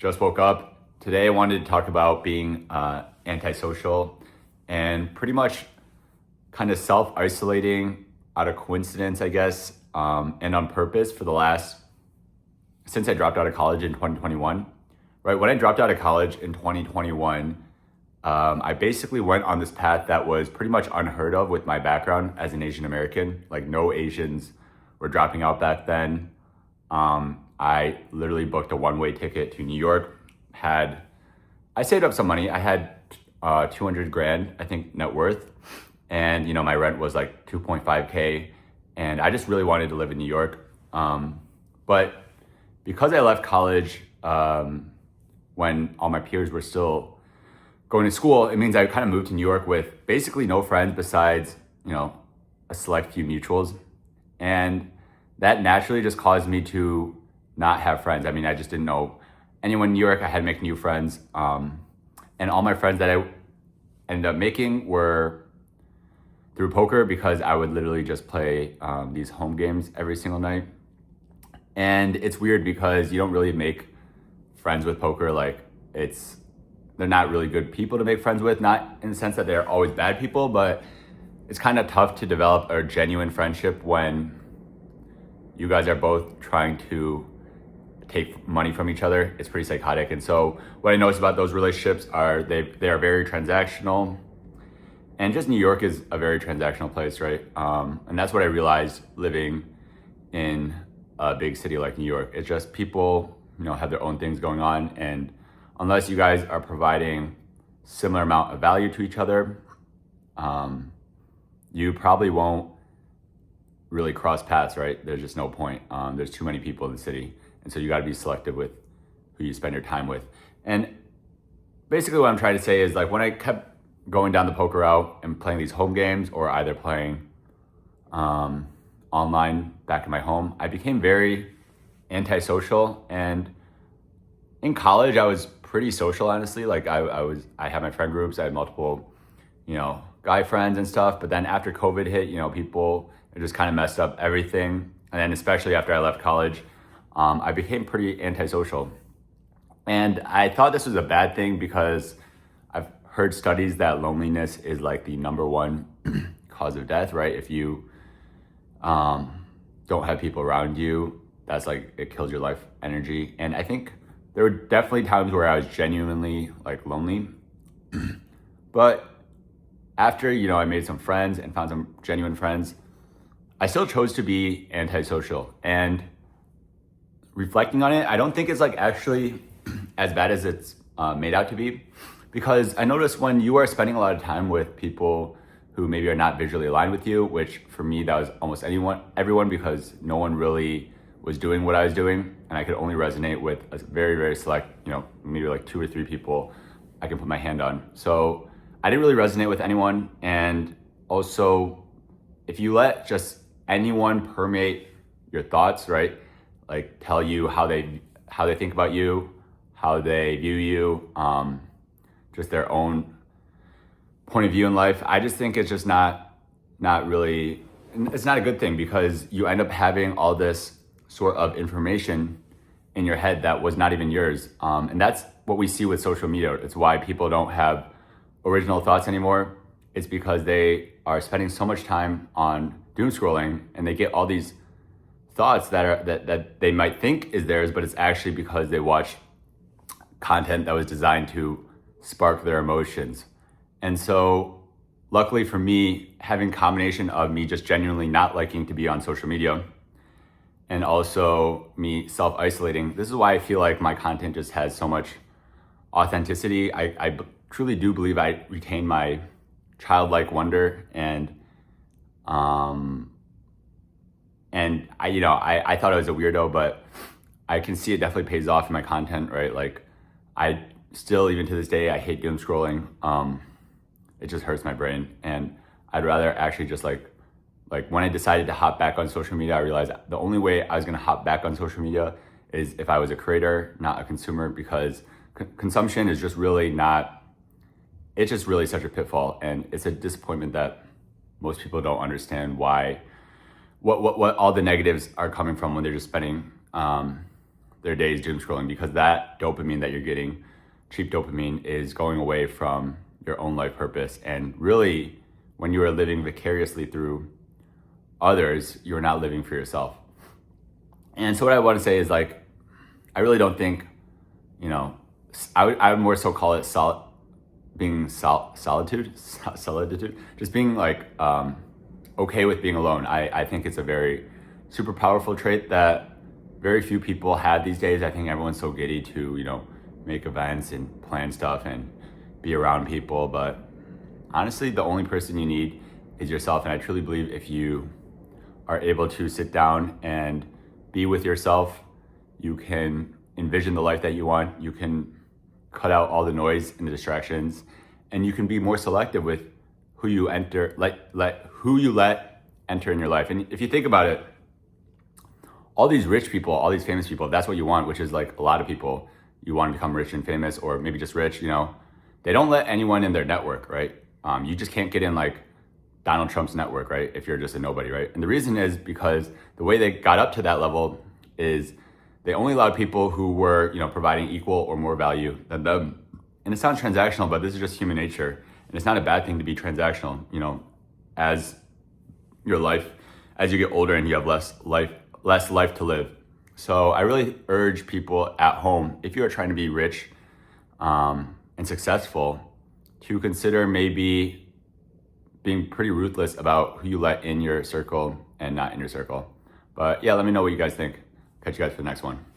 Just woke up. Today I wanted to talk about being antisocial and pretty much kind of self-isolating out of coincidence, I guess, and on purpose for the since I dropped out of college in 2021. Right, when I dropped out of college in 2021, I basically went on this path that was pretty much unheard of with my background as an Asian American. Like no Asians were dropping out back then. I literally booked a one-way ticket to New York. I saved up some money. I had 200 grand, I think, net worth. And my rent was like 2.5K. And I just really wanted to live in New York. But because I left college when all my peers were still going to school, it means I kind of moved to New York with basically no friends besides, a select few mutuals. And that naturally just caused me to not have friends. I mean, I just didn't know anyone in New York. I had to make new friends. And all my friends that I ended up making were through poker because I would literally just play these home games every single night. And it's weird because you don't really make friends with poker. Like they're not really good people to make friends with, not in the sense that they're always bad people, but it's kind of tough to develop a genuine friendship when you guys are both trying to take money from each other. It's pretty psychotic. And so what I noticed about those relationships are they are very transactional. And just New York is a very transactional place, right? And that's what I realized living in a big city like New York. It's just people, have their own things going on. And unless you guys are providing similar amount of value to each other, you probably won't really cross paths, right? There's just no point. There's too many people in the city. And so you got to be selective with who you spend your time with. And basically what I'm trying to say is like when I kept going down the poker route and playing these home games or either playing online back in my home, I became very antisocial. And in college, I was pretty social, honestly. Like I had my friend groups. I had multiple, guy friends and stuff. But then after COVID hit, people just kind of messed up everything. And then especially after I left college, I became pretty antisocial. And I thought this was a bad thing because I've heard studies that loneliness is like the number one cause of death, right? If you don't have people around you, that's like, it kills your life energy. And I think there were definitely times where I was genuinely like lonely. But after, I made some friends and found some genuine friends, I still chose to be antisocial. And reflecting on it, I don't think it's like actually as bad as it's made out to be, because I noticed when you are spending a lot of time with people who maybe are not visually aligned with you, which for me, that was almost everyone, because no one really was doing what I was doing. And I could only resonate with a very, very select, maybe like 2 or 3 people I can put my hand on. So I didn't really resonate with anyone. And also, if you let just anyone permeate your thoughts, right? Like tell you how they think about you, how they view you, just their own point of view in life. I just think it's just not really, it's not a good thing, because you end up having all this sort of information in your head that was not even yours. And that's what we see with social media. It's why people don't have original thoughts anymore. It's because they are spending so much time on doom scrolling, and they get all these thoughts that they might think is theirs, but it's actually because they watch content that was designed to spark their emotions. And so luckily for me, having a combination of me just genuinely not liking to be on social media and also me self-isolating, this is why I feel like my content just has so much authenticity. I truly do believe I retain my childlike wonder, and I thought I was a weirdo, but I can see it definitely pays off in my content, right? Like I still, even to this day, I hate doom scrolling. It just hurts my brain. And I'd rather actually just like when I decided to hop back on social media, I realized the only way I was gonna hop back on social media is if I was a creator, not a consumer, because consumption is just really not, it's just really such a pitfall. And it's a disappointment that most people don't understand why, what all the negatives are coming from when they're just spending their days doom scrolling, because that dopamine that you're getting, cheap dopamine, is going away from your own life purpose. And really, when you are living vicariously through others, you're not living for yourself. And so what I want to say is, like, I really don't think, you know, I would more so call it solitude, just being like okay with being alone. I think it's a very super powerful trait that very few people have these days. I think everyone's so giddy to, make events and plan stuff and be around people. But honestly, the only person you need is yourself. And I truly believe if you are able to sit down and be with yourself, you can envision the life that you want. You can cut out all the noise and the distractions, and you can be more selective with who you who you let enter in your life. And if you think about it, all these rich people, all these famous people, that's what you want, which is like a lot of people, you want to become rich and famous, or maybe just rich, they don't let anyone in their network, right? You just can't get in like Donald Trump's network, right? If you're just a nobody, right? And the reason is because the way they got up to that level is they only allowed people who were, providing equal or more value than them. And it sounds transactional, but this is just human nature. And it's not a bad thing to be transactional, as your life, as you get older and you have less life to live. So I really urge people at home, if you are trying to be rich and successful, to consider maybe being pretty ruthless about who you let in your circle and not in your circle. But yeah, let me know what you guys think. Catch you guys for the next one.